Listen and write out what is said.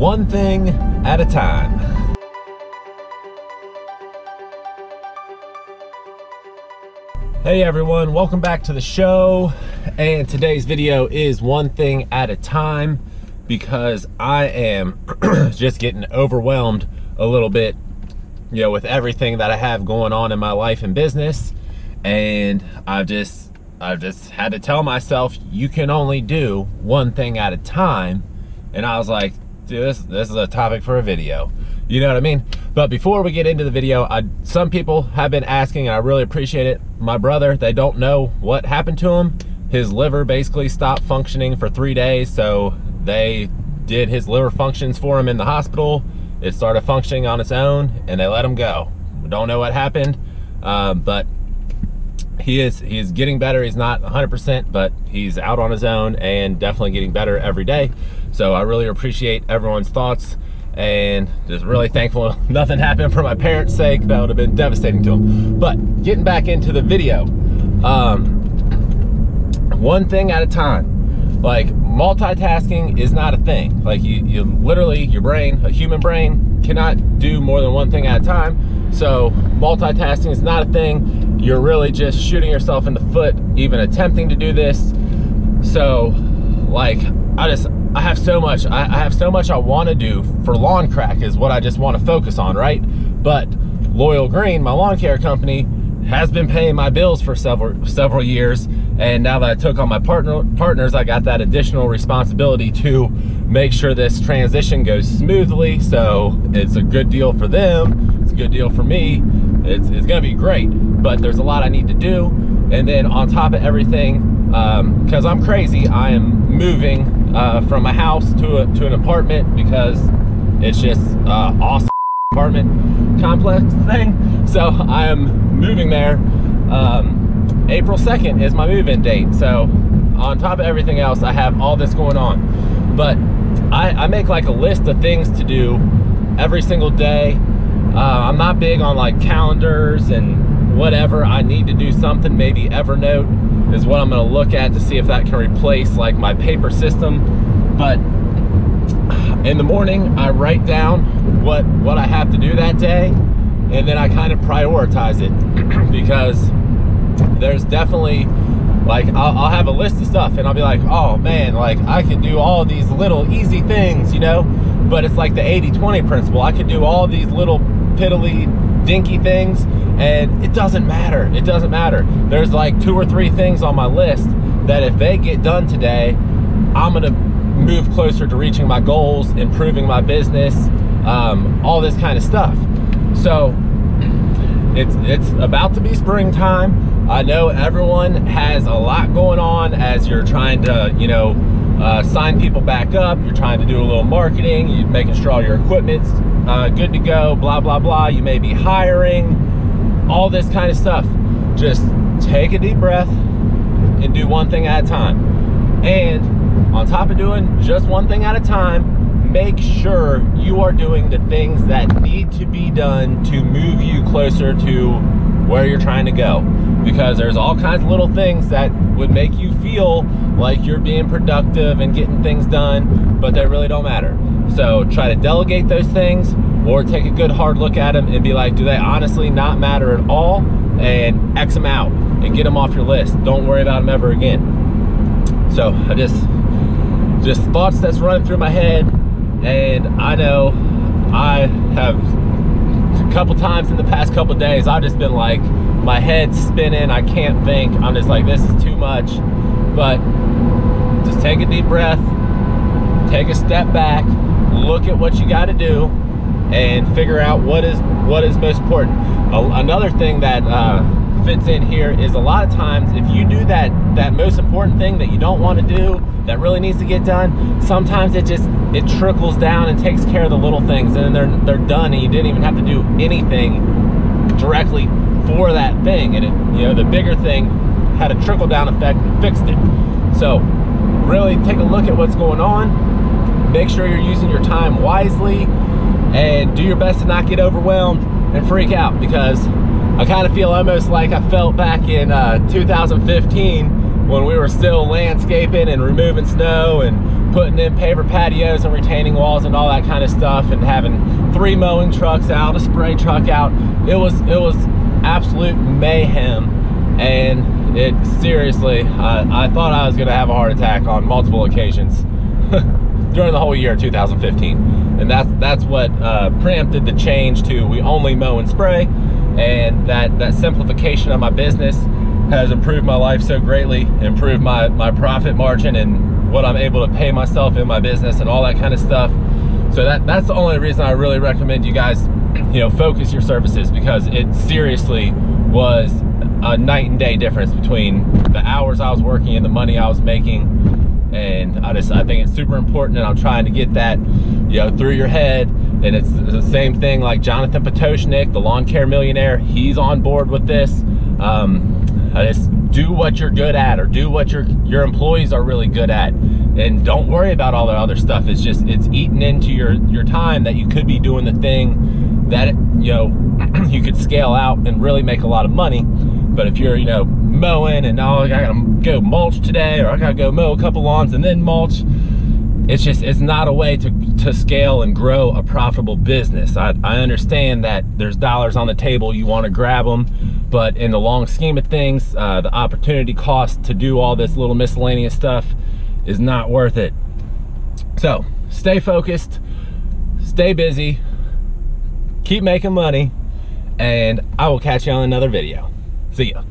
one thing at a time. Hey everyone, welcome back to the show. And today's video is one thing at a time because I am just getting overwhelmed a little bit, you know, with everything that I have going on in my life and business. And I've just had to tell myself, you can only do one thing at a time. And I was like, dude, this is a topic for a video. You know what I mean? But before we get into the video, some people have been asking, and I really appreciate it. My brother, they don't know what happened to him. His liver basically stopped functioning for 3 days, so they did his liver functions for him in the hospital. It started functioning on its own, and they let him go. We don't know what happened, but he is getting better. He's not 100%, but he's out on his own and definitely getting better every day. So I really appreciate everyone's thoughts. And just really thankful nothing happened for my parents' sake. That would have been devastating to them. But getting back into the video, one thing at a time. Like, multitasking is not a thing. Like, you literally, your brain, a human brain, cannot do more than one thing at a time. So multitasking is not a thing. You're really just shooting yourself in the foot even attempting to do this. So like, I have so much I want to do for Lawn Crack is what I just want to focus on, right? But Loyal Green, my lawn care company, has been paying my bills for several years, and now that I took on my partners, I got that additional responsibility to make sure this transition goes smoothly. So it's a good deal for them, it's a good deal for me. It's gonna be great, but there's a lot I need to do. And then on top of everything, because I'm crazy, I am moving from a house to an apartment because it's just awesome apartment complex thing. So I am moving there. April 2nd is my move-in date. So on top of everything else, I have all this going on. But I make like a list of things to do every single day. I'm not big on like calendars and whatever. I need to do something. Maybe Evernote is what I'm going to look at to see if that can replace like my paper system. But in the morning, I write down what I have to do that day, and then I kind of prioritize it because there's definitely, like, I'll have a list of stuff and I'll be like, oh man, like I could do all these little easy things, you know, but it's like the 80-20 principle. I could do all these little piddly dinky things and it doesn't matter. It doesn't matter. There's like 2 or 3 things on my list that if they get done today, I'm gonna move closer to reaching my goals, improving my business, all this kind of stuff. So it's about to be springtime. I know everyone has a lot going on as you're trying to, you know, sign people back up. You're trying to do a little marketing. You're making sure all your equipment's good to go, blah, blah, blah. You may be hiring, all this kind of stuff. Just take a deep breath and do one thing at a time. And on top of doing just one thing at a time, make sure you are doing the things that need to be done to move you closer to where you're trying to go. Because there's all kinds of little things that would make you feel like you're being productive and getting things done, but they really don't matter. So try to delegate those things, or take a good hard look at them and be like, do they honestly not matter at all? And X them out and get them off your list. Don't worry about them ever again. So I just thoughts that's running through my head. And I know I have a couple times in the past couple days, I've just been like, my head's spinning, I can't think. I'm just like, this is too much. But just take a deep breath, take a step back, look at what you got to do, and figure out what is most important. Another thing that fits in here is a lot of times if you do that most important thing that you don't want to do, that really needs to get done, sometimes it trickles down and takes care of the little things, and then they're done, and you didn't even have to do anything directly for that thing. And you know, the bigger thing had a trickle down effect and fixed it. So really take a look at what's going on, make sure you're using your time wisely, and do your best to not get overwhelmed and freak out, because I kind of feel almost like I felt back in 2015 when we were still landscaping and removing snow and putting in paver patios and retaining walls and all that kind of stuff, and having 3 mowing trucks out, a spray truck out. It was absolute mayhem. And it seriously, I thought I was gonna have a heart attack on multiple occasions during the whole year of 2015. And that's what preempted the change to we only mow and spray. And that simplification of my business has improved my life so greatly, improved my profit margin and what I'm able to pay myself in my business and all that kind of stuff. So that's the only reason I really recommend you guys, you know, focus your services, because it seriously was a night and day difference between the hours I was working and the money I was making. And I think it's super important, and I'm trying to get that, you know, through your head. And it's the same thing like Jonathan Potoshnik, the lawn care millionaire. He's on board with this. Just do what you're good at, or do what your employees are really good at, and don't worry about all the other stuff. It's eating into your time that you could be doing the thing that, you know, you could scale out and really make a lot of money. But if you're, you know, mowing and I gotta go mulch today, or I gotta go mow a couple lawns and then mulch, it's not a way to scale and grow a profitable business. I understand that there's dollars on the table, you want to grab them, but in the long scheme of things, the opportunity cost to do all this little miscellaneous stuff is not worth it. So stay focused, stay busy, keep making money, and I will catch you on another video. See ya.